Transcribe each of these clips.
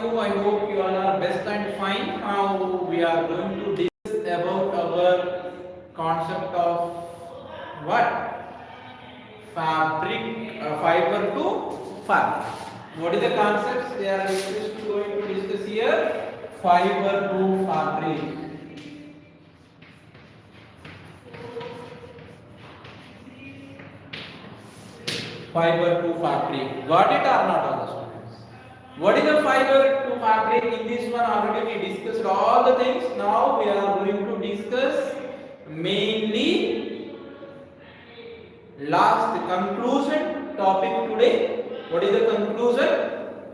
I hope you all are best and fine. Now we are going to discuss about our concept of what? Fabric, fiber to fabric. What is the concepts we are just going to discuss here? Fiber to fabric. Fiber to fabric. Got it or not, all the students? What is the fiber to fabric? In this one already we discussed all the things. Now we are going to discuss mainly last conclusion topic today. What is the conclusion?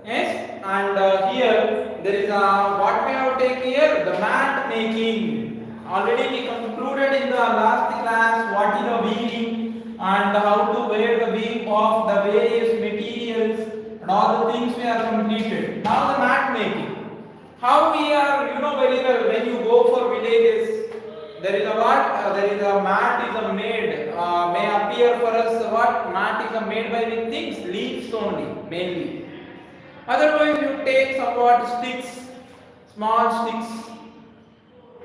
Yes, and here there is a what we have taken here, the mat making. Already we concluded in the last class what is the weaving and how to wear the weave of the various materials and all the things we are completed. Now the mat making. How we are, very well, when you go for villages, there is a what? There is a mat is a made, may appear for us what? Mat is a made by which things? Leaves only, mainly. Otherwise you take somewhat sticks, small sticks.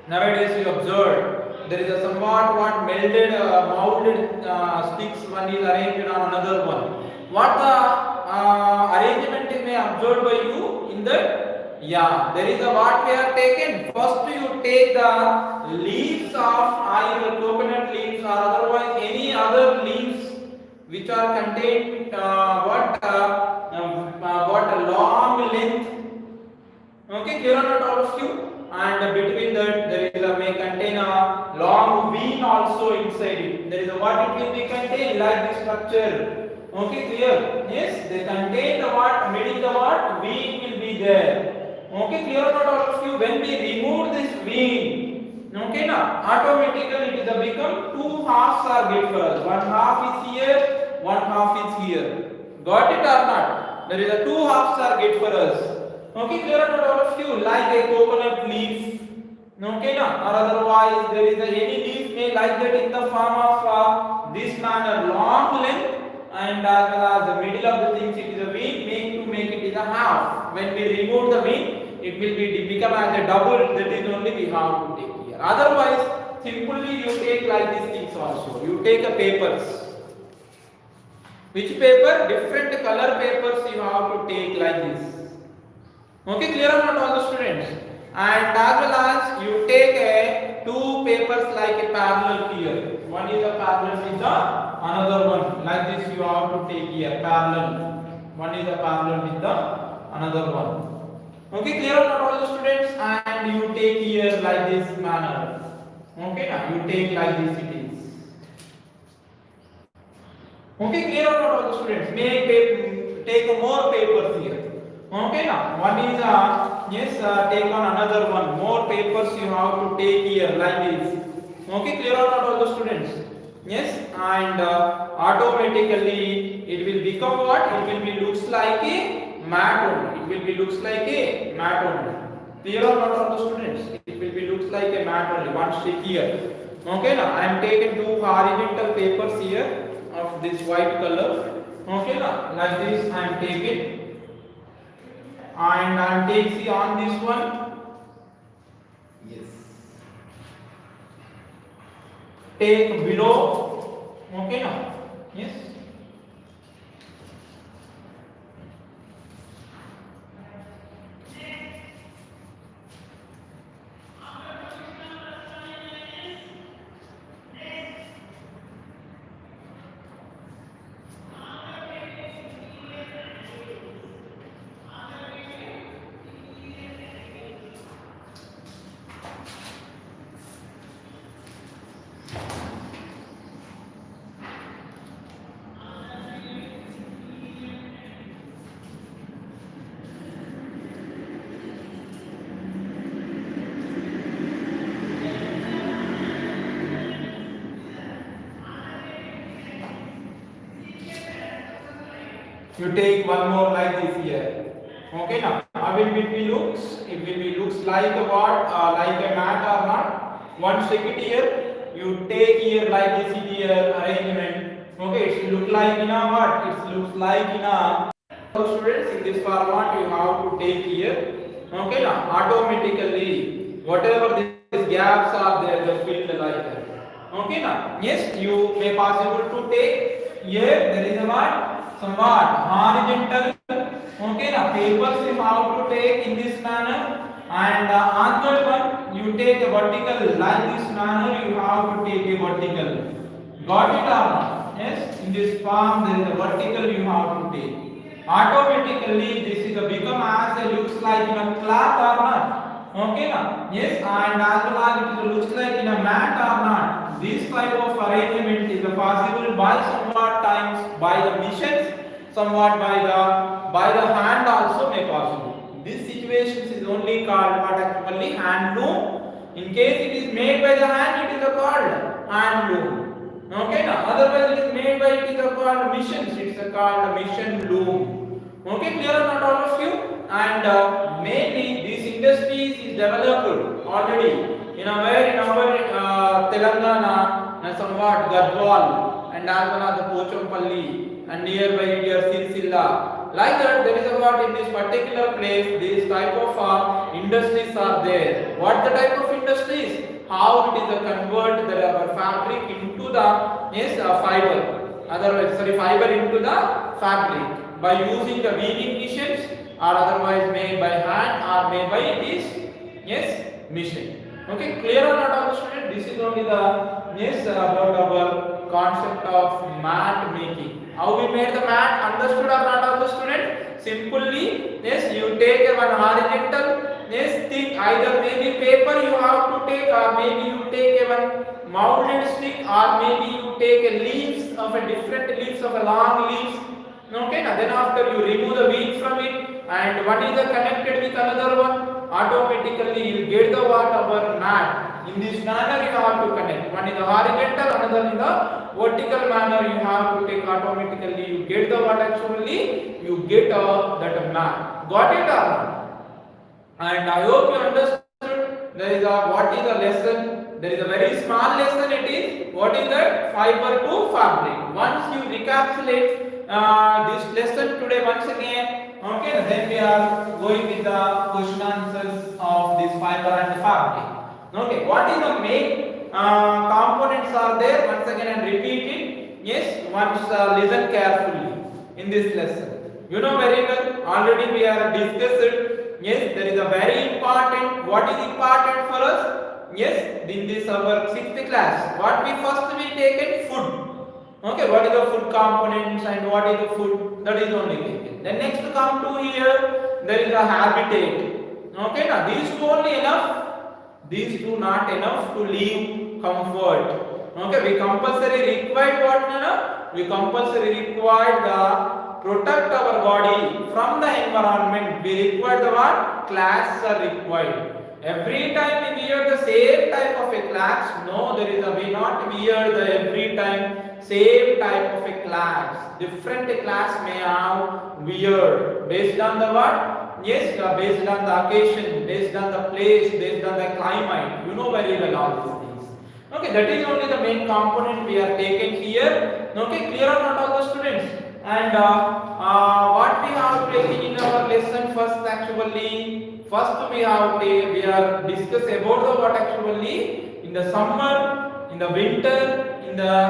Nowadays you observe there is a somewhat what melded, molded sticks. One is arranged on another one. What the arrangement is may observed by you in the there is a what we have taken. First you take the leaves of either coconut leaves or otherwise any other leaves which are contained what a long length. Okay, clear or not all of you? And between that there is a may contain a long vein also inside it. There is a what it will be contain like this structure. Okay, clear? Yes, they contain the what middle the what vein will be there. Okay, clear or not all of you? When we remove this vein, okay, now automatically it is become two halves are get for us. One half is here, one half is here. Got it or not? There is a two halves are get for us. Okay, clear or not all of you? Like a coconut leaf. Okay, now or otherwise there is any leaf may like that in the form of this manner long length. And as well as the middle of the things it is a vein, make it is a half. When we remove the vein, it will become as a double. That is only we have to take here. Otherwise, simply you take like these things also. You take a papers. Which paper? Different color papers you have to take like this. Okay, clear or not all the students? And as well as you take two papers like a parallel here. One is a parallel with the another one. Like this you have to take here parallel. One is a parallel with the another one. Okay, clear or not all the students? And you take here like this manner. Okay, now you take like this it is. Okay, clear or not all the students? Take more papers here. Okay, now one is take on another one. More papers you have to take here like this. Okay, clear or not all the students? Yes, and automatically it will become what? It will be looks like a mat only. It will be looks like a mat only. Clear or not all the students? It will be looks like a mat only. One stick here. Okay, now I am taking two horizontal papers here of this white color. Okay, now like this I am taking. And I am taking on this one. Yes. Take below. Okay, now. Yes. You take one more like this here. Okay, now how will it be looks? It will be looks like a what? Like a mat or not? One stick it here. You take here like this here arrangement. Okay, it look like in a what? It looks like in a students, in this format you have to take here. Okay, now automatically whatever these gaps are there, they filled like that. Okay, now yes, you may possible to take here. There is a what? Somewhat horizontal. Okay, now papers you have to take in this manner, and on that one you take a vertical like this manner. You have to take a vertical. Got it or not? Yes, in this form there is a vertical you have to take. Automatically this is a become as a looks like in a cloth or not. Okay, now yes, and as well as it looks like in a mat or not. This type of arrangement is possible by somewhat times by the machines, somewhat by the hand also may possible. This situation is only called what actually hand loom. In case it is made by the hand, it is called hand loom. Okay, now otherwise it is made by it is called missions. It is called mission loom. Okay, clear or not all of you? And mainly these industries is developed already in our Telangana and somewhat Gadwal and as well as the Pochampalli and nearby here Silsilla. Like that, there is a what in this particular place, these type of industries are there. What the type of industries? How it is convert the fabric into the fiber. Otherwise, fiber into the fabric by using the weaving machines, or otherwise made by hand or made by this machine. Okay, clear or not all the students? This is only the about our concept of mat making. How we made the mat, understood or not all the students? Simply, you take a one horizontal thing, either maybe paper you have to take, or maybe you take a one molded stick, or maybe you take a leaves of a different leaves of a long leaves. Okay, now then after you remove the weed from it, and one is connected with another one, automatically you get the what our mat. In this manner you have to connect. One is the horizontal, another in the vertical manner you have to take. Automatically you get the what actually you get that mat. Got it or not? And I hope you understood. There is what is the lesson? There is a very small lesson. It is what is that? Fiber to fabric. Once you recapitulate this lesson today once again, okay, then we are going with the question answers of this fiber and fabric. Okay, what is the main components are there? Once again and repeat it. Yes, once listen carefully in this lesson. You know very well. Already we are discussed. Yes, there is a very important. What is important for us? Yes, in this our 6th class. What we first we taken food. Okay, what is the food components and what is the food? That is only taken. Then next to come to here, there is a habitat. Okay, now these two only enough. These two not enough to live comfort. Okay, we compulsory required what? No? We compulsory required the protect our body from the environment. We require the what? Clothes are required. Every time we wear the same type of a clothes. No, there is a we not wear the every time same type of a clothes. Different clothes may have wear based on the what? Yes, based on the occasion, based on the place, based on the climate. You know very well all these things. Okay, that is only the main component we are taking here. Okay, clear or not all the students? And what we have taken in our lesson first actually, first we are discuss about the what actually in the summer, in the winter, in the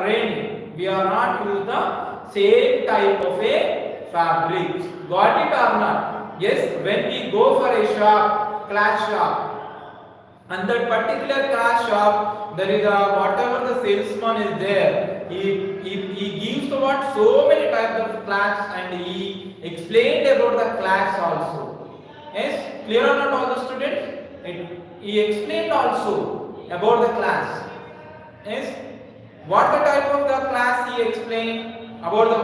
rain, we are not use the same type of a fabric. Got it or not? Yes, when we go for a shop, cloth shop, and that particular cloth shop, there is a whatever the salesman is there. He gives the what so many types of cloths and he explained about the cloths also. Yes, clear or not all the students? He explained also about the cloths. Yes, what the type of the cloths he explained about the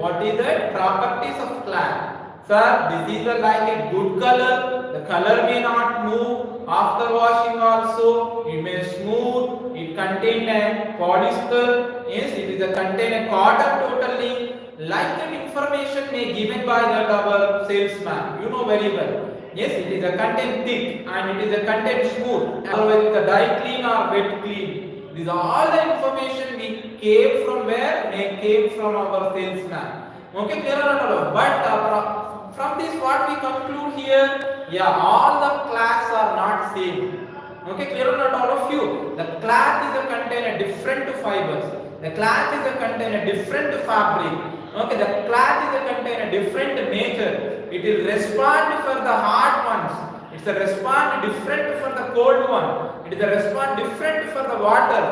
what is the properties of cloth. Sir, this is like a good color. The color may not move after washing also. It may smooth. It contain a polyester. Yes, it is a contain a cotton totally. Like that information may given by that our salesman. You know very well. Yes, it is a content thick and it is a content smooth. Otherwise, it is a dry clean or wet clean. These are all the information we came from where? They came from our salesman. Okay, clear or not all? But from this what we conclude here, yeah, all the cloths are not same. Okay, clear or not all of you? The cloth is a contain a different fibers. The cloth is a contain a different fabric. Okay, the cloth is a contain a different nature. It will respond for the hard ones. It's a respond different for the cold one. It is a respond different for the water.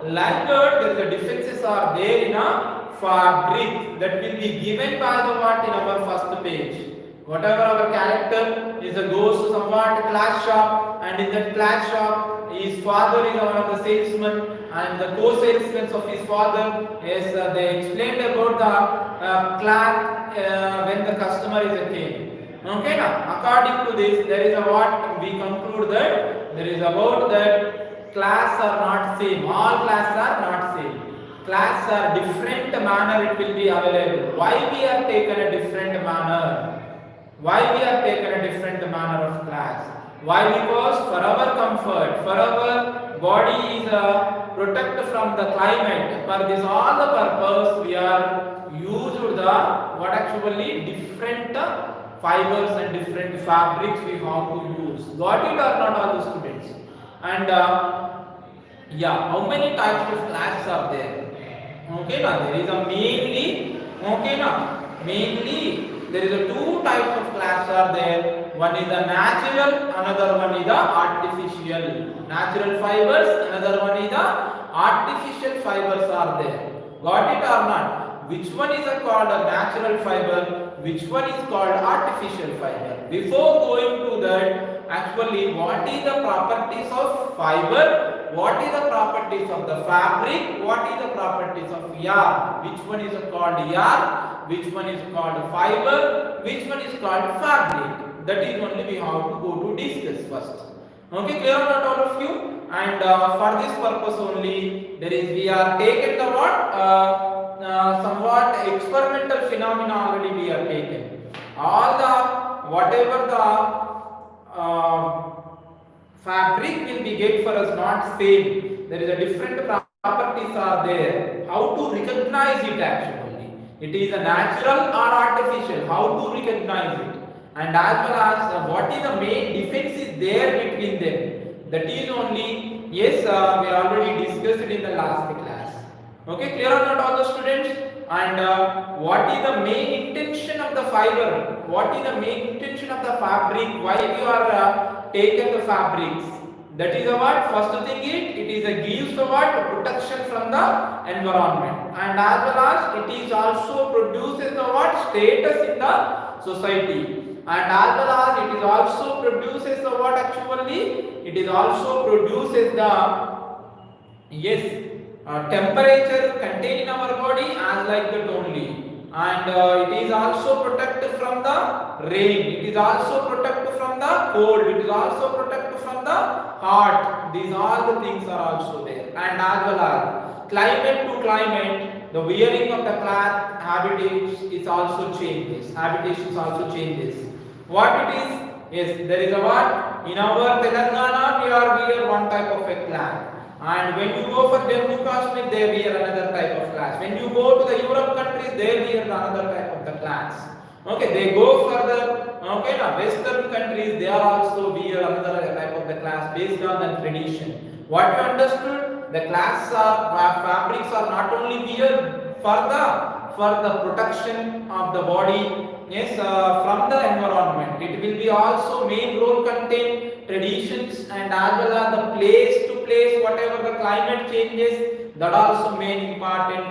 Like that, the differences are there in a fabric that will be given by the what in our first page. Whatever our character is goes to somewhat class shop, and in that class shop his father is one of the salesmen, and the co-salesmen of his father is they explained about the cloth when the customer is came. Okay, now according to this there is a what we conclude that there is about that class are not same. All classes are not same. Class are different manner it will be available. Why we are taken a different manner? Why we are taken a different manner of class? Why? Because for our comfort, for our body is protect from the climate. For this all the purpose we are used the what actually different fibers and different fabrics we have to use. Got it or not all the students? And yeah, how many types of classes are there? Okay, now there is a mainly, okay, now mainly there is a two types of class are there. One is the natural, another one is the artificial. Natural fibers, another one is the artificial fibers are there. Got it or not? Which one is called a natural fiber? Which one is called artificial fiber? Before going to that, actually what is the properties of fiber? What is the properties of the fabric? What is the properties of yarn? Which one is called yarn? Which one is called fiber? Which one is called fabric? That is only we have to go to discuss first. Okay, clear or not all of you? And for this purpose only, there is we are taken the what? Somewhat experimental phenomena already we are taken. All the whatever the fabric will be get for us not same. There is a different properties are there. How to recognize it actually? It is a natural or artificial. How to recognize it? And as well as what is the main difference is there between them. That is only yes we already discussed it in the last class. Okay, clear or not all the students? And what is the main intention of the fiber? What is the main intention of the fabric? Why you are taken the fabrics? That is a what? First thing it is a gives the what? Protection from the environment, and as well as it is also produces the what? Status in the society, and as well as it is also produces the what actually? It is also produces the yes temperature contained in our body as like that only, and it is also protected from the rain, it is also protected from the cold, it is also protected from the hot. These all the things are also there, and as well as climate to climate the wearing of the cloth habits is also changes, habitations also changes. What it is? Yes, there is a what? In our Telangana we are wear one type of a cloth. And when you go for Jammu Kashmir, they wear another type of clothes. When you go to the Europe countries, they wear another type of the clothes. Okay, they go further. Okay, now Western countries, they are also wear another type of the clothes based on the tradition. What you understood? The clothes are fabrics are not only wear for the protection of the body, yes, from the environment. It will be also main role contain traditions, and as well as the place to place, whatever the climate changes, that also main important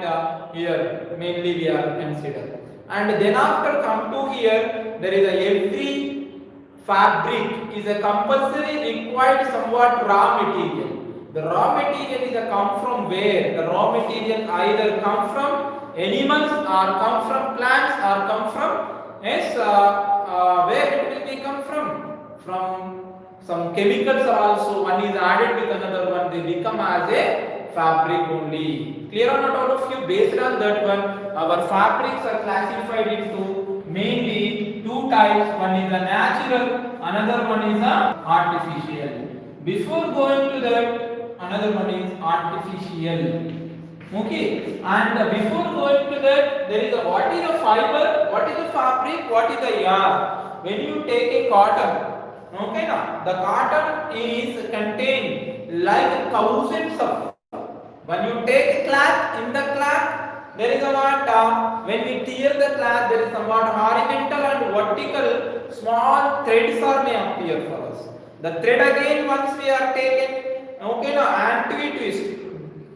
here mainly we are consider. And then after come to here, there is a every fabric is a compulsory required somewhat raw material. The raw material is a come from where? The raw material either come from animals or come from plants or come from yes where it will be come from some chemicals are also one is added with another one, they become as a fabric only. Clear or not all of you? Based on that one, our fabrics are classified into mainly two types. One is a natural, another one is a artificial. Before going to that, another one is artificial. Okay, and before going to that, there is a what is a fiber, what is a fabric, what is a yarn. When you take a cotton, okay, now the cotton is contained like thousands of. When you take a cloth, in the cloth there is a what? When we tear the cloth, there is somewhat horizontal and vertical small threads are may appear for us. The thread again once we are taken, okay, now anti-twist.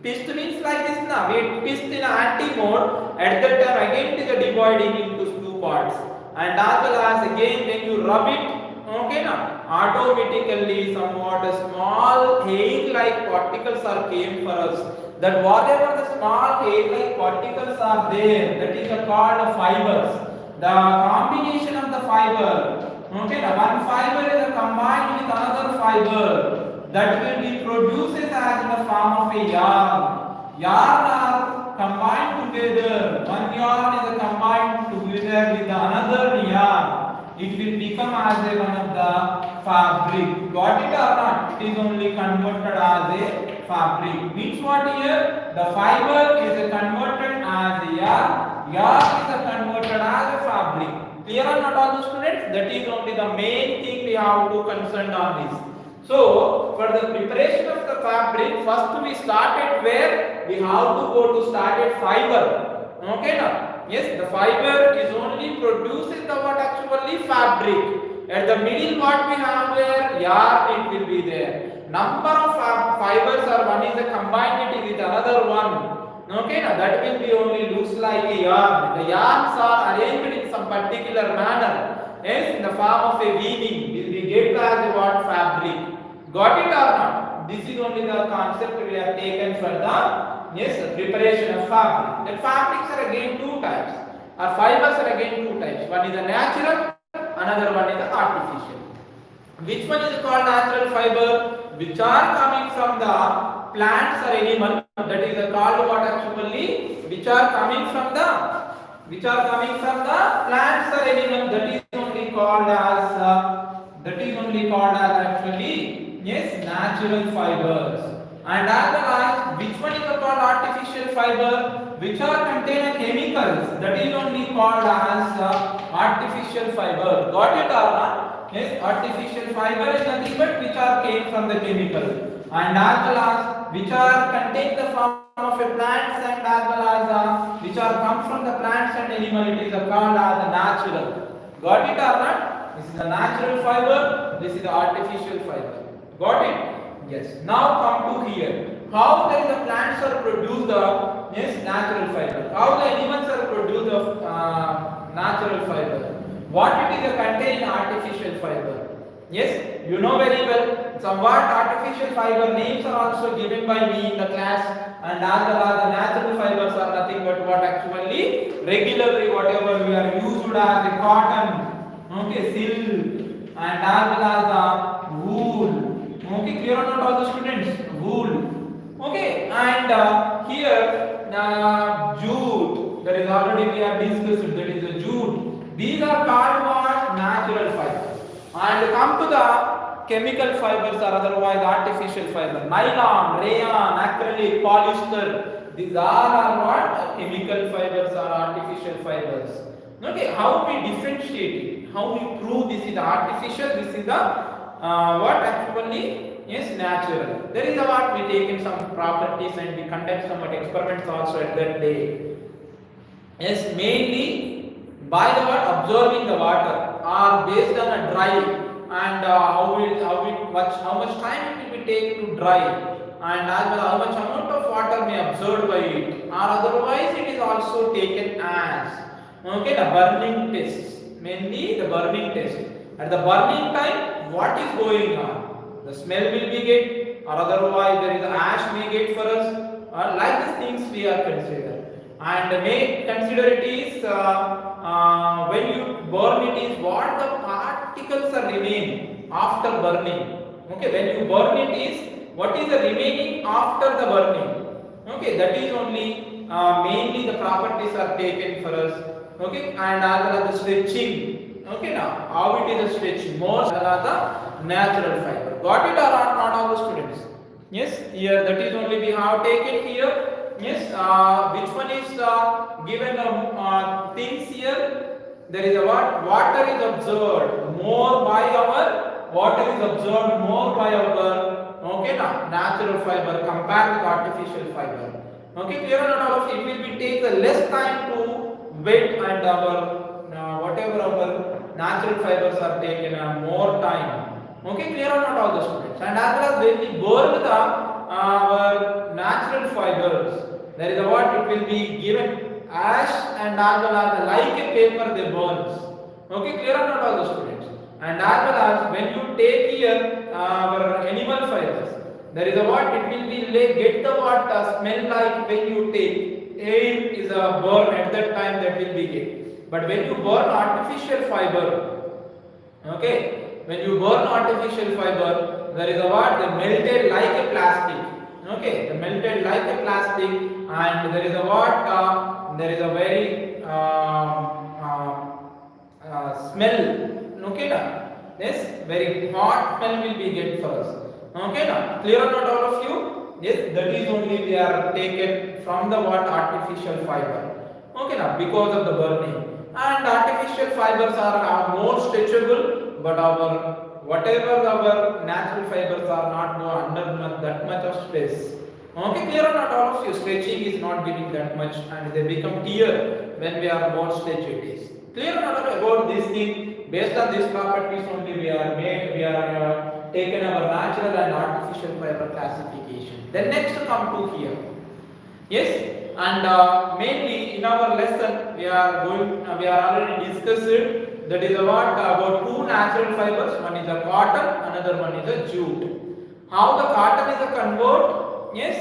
Twist means like this now. We twist in anti mode. At that time again it is dividing into two parts. And as well as again when you rub it, okay now, automatically somewhat a small hair-like particles are came for us. That whatever the small hair-like particles are there, that is called fibers. The combination of the fiber, okay, the one fiber is combined with another fiber that will be produces as in the form of a yarn. Yarn are combined together. One yarn is combined together with another yarn. It will become as a one of the fabric. Got it or not? It is only converted as a fabric. Means what here? The fiber is converted as a yarn. Yarn is converted as a fabric. Clear or not all the students? That is only the main thing we have to concern on this. So, for the preparation of the fabric, first we started where we have to go to started fiber. Okay, now? Yes, the fiber is only producing the what actually fabric. At the middle, what we have there, yarn it will be there. Number of fibers are one is a combined with another one. Okay, now that will be only looks like a yarn. The yarns are arranged in some particular manner. Yes, in the form of a weaving, will be get as a what fabric. Got it or not? This is only the concept we have taken for the preparation of fabric. The fabrics are again two types. Or fibers are again two types. One is the natural, another one is the artificial. Which one is called natural fiber? Which are coming from the plants or animal. That is called what actually? Which are coming from the plants or animal. That is only called as actually natural fibers. And as well as which one is called artificial fiber, which are contain chemicals, that is only called as artificial fiber. Got it or not? Yes, artificial fiber is nothing but which are came from the chemical. And as well as which are contain the form of a plants, and as well as which are come from the plants and animal, it is called as natural. Got it or not? This is the natural fiber, this is the artificial fiber. Got it? Yes. Now come to here. How the plants are produce the natural fiber? How the animals are produce the natural fiber? What it is contain artificial fiber? Yes, you know very well. Somewhat artificial fiber names are also given by me in the class, and as well as the natural fibers are nothing but what actually regularly whatever we are used as a cotton, okay, silk, and as well as the wool. Okay, clear or not all the students? Wool. Okay, and here jute. That is already we have discussed. That is the jute. These are called what? Natural fibers. And come to the chemical fibers or otherwise artificial fiber. Nylon, rayon, acrylic, polyester. These all are what? Chemical fibers or artificial fibers. Okay, how we differentiate it? How we prove this is artificial? This is the what actually is natural. There is a what we take in some properties and we conduct some experiments also at that day. Yes, mainly by the what absorbing the water or based on a dry and how much time it will take to dry, and as well how much amount of water may absorbed by it, or otherwise it is also taken as the burning test. Mainly the burning test. At the burning time, what is going on? The smell will be get, or otherwise there is ash may get for us, or like these things we are consider. And may consider it is when you burn it is what the particles are remaining after burning. Okay, when you burn it is what is the remaining after the burning. Okay, that is only mainly the properties are taken for us. Okay, and as well as the stretching. Okay, now how it is a stretching? Most are the natural fiber. Got it or not all the students? Yes, here that is only we have taken here Yes, which one is given things here? There is a what? Water is observed more by our water is observed more by our okay now natural fiber compared with artificial fiber. Okay, clear or not all of it will be take less time to wet and our whatever our natural fibers are taken more time. Okay, clear or not all the students? And as well as when we burn the our natural fibers, there is a what it will be given ash and as well as like a paper they burns. Okay, clear or not all the students? And as well as when you take here our animal fibers, there is a what it will be get the what smell like when you take air is a burn at that time that will be get. But when you burn artificial fiber, okay, when you burn artificial fiber, there is a what they melted like a plastic. Okay, they melted like a plastic, and there is a what there is a very smell. Okay, now yes, very hot smell will be get first. Okay, now clear or not all of you? Yes, that is only we are taken from the what artificial fiber. Okay, now because of the burning. And artificial fibers are more stretchable, but our whatever our natural fibers are not go under that much of stress. Okay, clear or not all of you? Stretching is not giving that much, and they become tear when we are more stretch it is. Clear or not about this thing? Based on these properties only we are taken our natural and artificial fiber classification. Then next come to here. Yes, and mainly in our lesson we are we are already discussed it. That is about two natural fibers. One is a cotton, another one is a jute. How the cotton is a convert? Yes.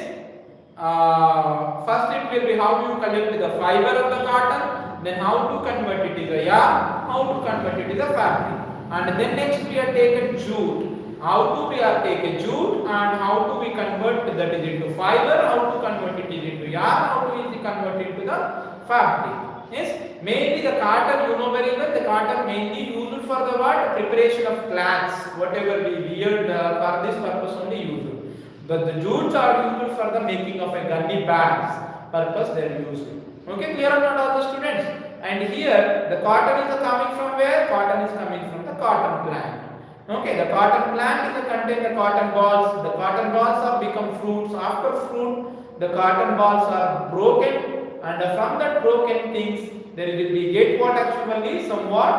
First it will be how you collect the fiber of the cotton. Then how to convert it is a yarn. How to convert it is a fabric. And then next we are taken jute. How to we are taken jute and how to we convert that is into fiber, how to convert it is into yarn, how to we convert it to the fabric. Yes, mainly the cotton you know very well, the cotton mainly used for the what? Preparation of cloths, whatever we wear for this purpose only used. But the jutes are used for the making of a gunny bags purpose they are used. Okay, clear or not all the students? And here the cotton is coming from where? Cotton is coming from the cotton plant. Okay, the cotton plant is contain the cotton balls. The cotton balls have become fruits. After fruit, the cotton balls are broken, and from that broken things, there will be get what actually somewhat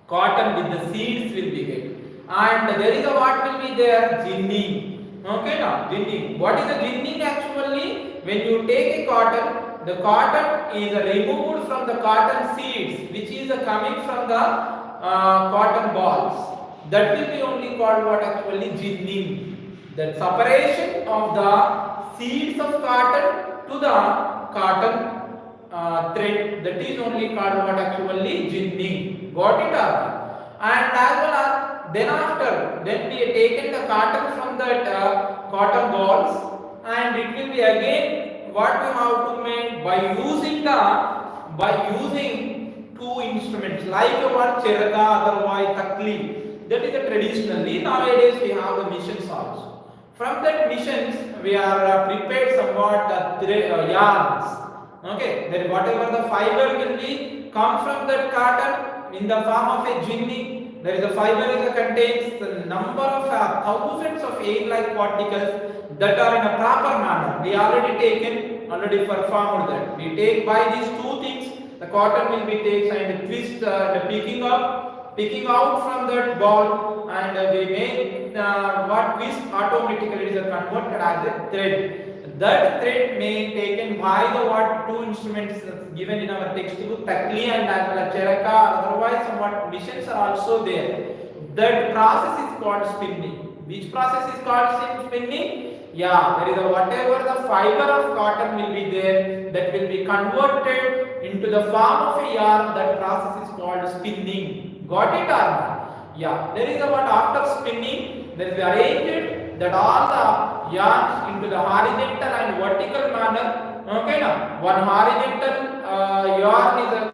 cotton with the seeds will be get. And there is a what will be there ginning. Okay, now ginning. What is the ginning actually? When you take a cotton, the cotton is removed from the cotton seeds, which is coming from the cotton balls. That will be only called what actually ginning. The separation of the seeds of cotton to the cotton thread, that is only called what actually ginning. Got it up? And as well as then after, then we have taken the cotton from that cotton balls, and it will be again what we have to make by using two instruments like one cherada, otherwise takli. That is traditionally. Nowadays we have the missions also. From that missions we are prepared somewhat yarns. Okay, then whatever the fiber will be come from that cotton in the form of a ginning. There is a fiber is contains the number of thousands of egg-like particles that are in a proper manner. We already performed that. We take by these two things. The cotton will be taken and twist picking out from that ball, and we make what twist automatically is converted as a thread. That thread may taken by the what two instruments given in our textbook, takli and as well as cheraka. Otherwise, somewhat missions are also there. That process is called spinning. Which process is called spinning? Yeah, there is a whatever the fiber of cotton will be there, that will be converted into the form of a yarn. That process is called spinning. Got it or not? Yeah, there is a what after spinning, there is arranged that all the yarns into the horizontal and vertical manner. Okay, now one horizontal yarn is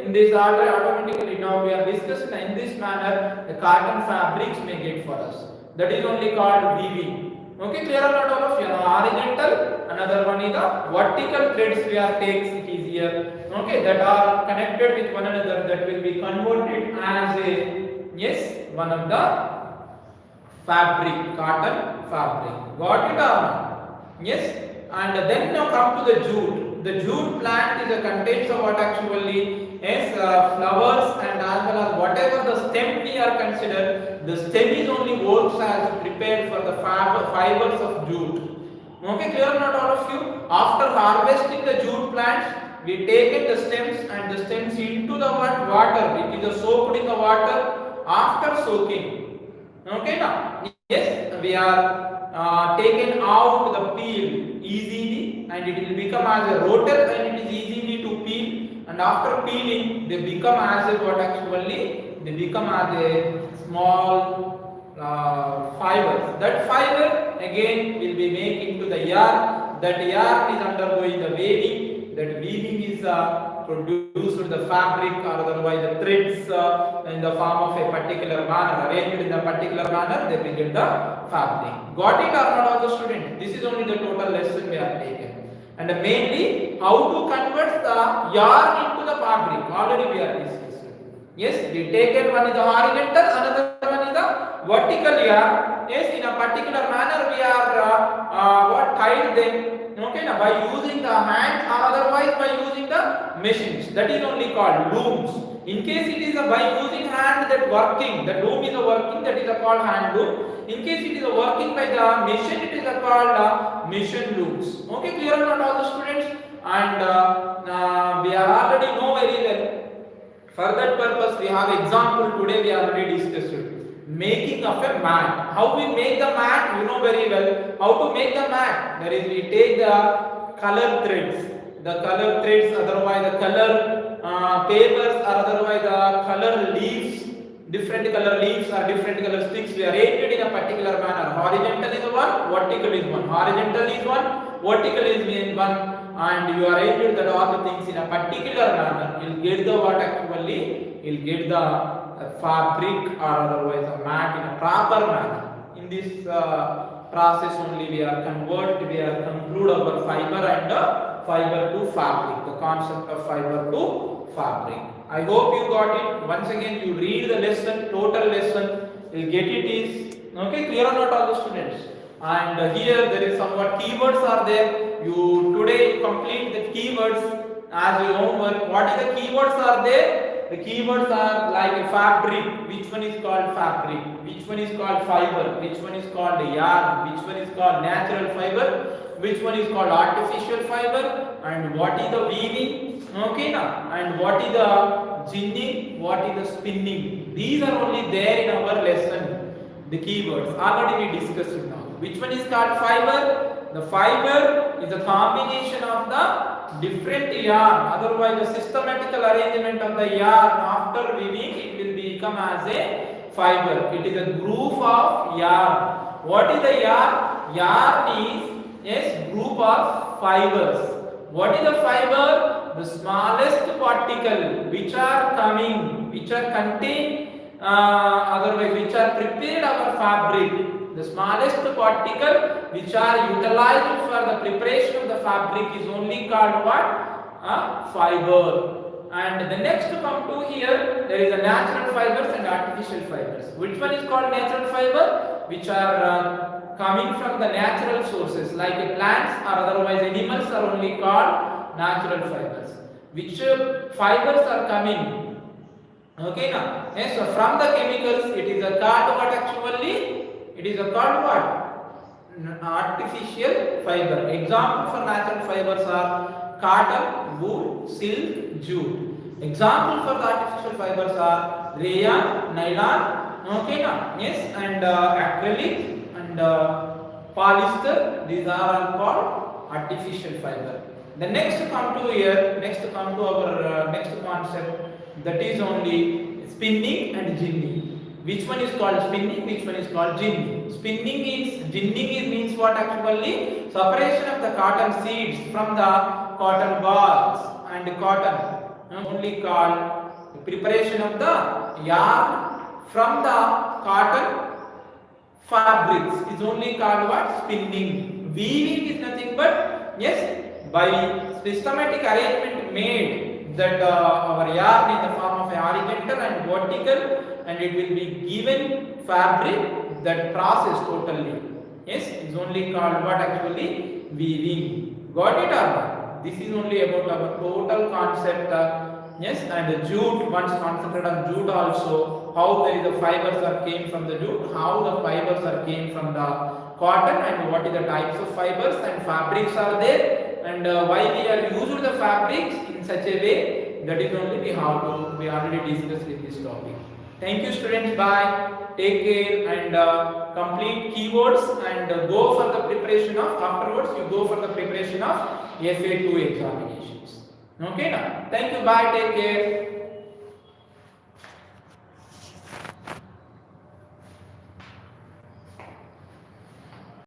in this order automatically. Now we are discussing in this manner the cotton fabrics may get for us. That is only called weaving. Okay, clear or not all of you? Horizontal, another one is the vertical threads we are taking it is here. Okay, that are connected with one another, that will be converted as a, yes, one of the fabric, cotton fabric. Got it or not? Yes. And then now come to the jute. The jute plant is a contains of what actually is flowers and as well as whatever the stem we are considered. The stem is only works as prepared for the fibers of jute. Okay, clear or not all of you? After harvesting the jute plants, we take the stems and the stems into the water. It is soaked in the water after soaking. Okay, now yes, we are taken out the peel easily and it will become as a rotor and it is easily to peel, and after peeling they become as a what actually they become as a small fibers. That fiber again will be made into the yarn. That yarn is undergoing the weaving. That weaving is produced the fabric or otherwise the threads in the form of a particular manner, arranged in a particular manner, they will get the fabric. Got it or not all the students? This is only the total lesson we have taken. And mainly how to convert the yarn into the fabric, already we are discussed. Yes, we taken one is the horizontal, another one is the vertical yarn. Yes, in a particular manner we are what tied them. Okay, now by using the hand or otherwise by using the machines. That is only called looms. In case it is by using hand, that working, the loom is a working, that is called hand loom. In case it is a working by the machine, it is called machine looms. Okay, clear or not all the students? And we are already know very well. For that purpose, we have example today we already discussed. Making of a mat. How we make the mat, you know very well. How to make the mat? That is, we take the color threads. The color threads, otherwise the color papers, or otherwise the color leaves. Different color leaves or different color sticks. We arrange it in a particular manner. Horizontal is one, vertical is one. Horizontal is one, vertical is one. And you arrange that all the things in a particular manner. You'll get the what actually, you'll get the fabric or otherwise a mat in a proper manner. In this process only we are conclude our fiber and fiber to fabric, the concept of fiber to fabric. I hope you got it. Once again you read the lesson, total lesson, you get it is okay, clear or not all the students? And here there is somewhat keywords are there. You today complete the keywords as your homework. What is the keywords are there? The keywords are like a fabric. Which one is called fabric? Which one is called fiber? Which one is called yarn? Which one is called natural fiber? Which one is called artificial fiber? And what is the weaving? Okay, now. And what is the ginning? What is the spinning? These are only there in our lesson. The keywords already we discussed it now. Which one is called fiber? The fiber is a combination of the different yarn, otherwise the systematical arrangement of the yarn after weaving it will become as a fiber. It is a group of yarn. What is the yarn? Yarn is a group of fibers. What is the fiber? The smallest particle which are coming, which are contained, otherwise which are prepared our fabric. The smallest particle which are utilized for the preparation of the fabric is only called what? Fiber. And the next to come to here, there is a natural fibers and artificial fibers. Which one is called natural fiber? Which are coming from the natural sources like plants or otherwise animals are only called natural fibers. Which fibers are coming? Okay, now. Yes, so from the chemicals, it is called what actually? It is called what? Artificial fiber. Example for natural fibers are cotton, wool, silk, jute. Example for the artificial fibers are rayon, nylon, okay, now, yes, and acrylic and polyester. These are all called artificial fiber. The next to come to here, next to come to our next concept, that is only spinning and ginning. Which one is called spinning? Which one is called ginning? Ginning means what actually? Separation of the cotton seeds from the cotton balls and cotton. Only called preparation of the yarn from the cotton fabrics is only called what? Spinning. Weaving is nothing but, yes, by systematic arrangement made that our yarn in the form of a horizontal and vertical, and it will be given fabric, that process totally. Yes, it's only called what? Actually weaving. Got it or not? This is only about our total concept. Yes, and the jute, once concentrate on jute also, how there is the fibers are came from the jute, how the fibers are came from the cotton, and what is the types of fibers and fabrics are there, and why we are using the fabrics in such a way. That is only we already discussed with this topic. Thank you students, bye, take care, and complete keywords, and go for the preparation of, afterwards you go for the preparation of FA2 examinations. Okay now, thank you, bye, take care.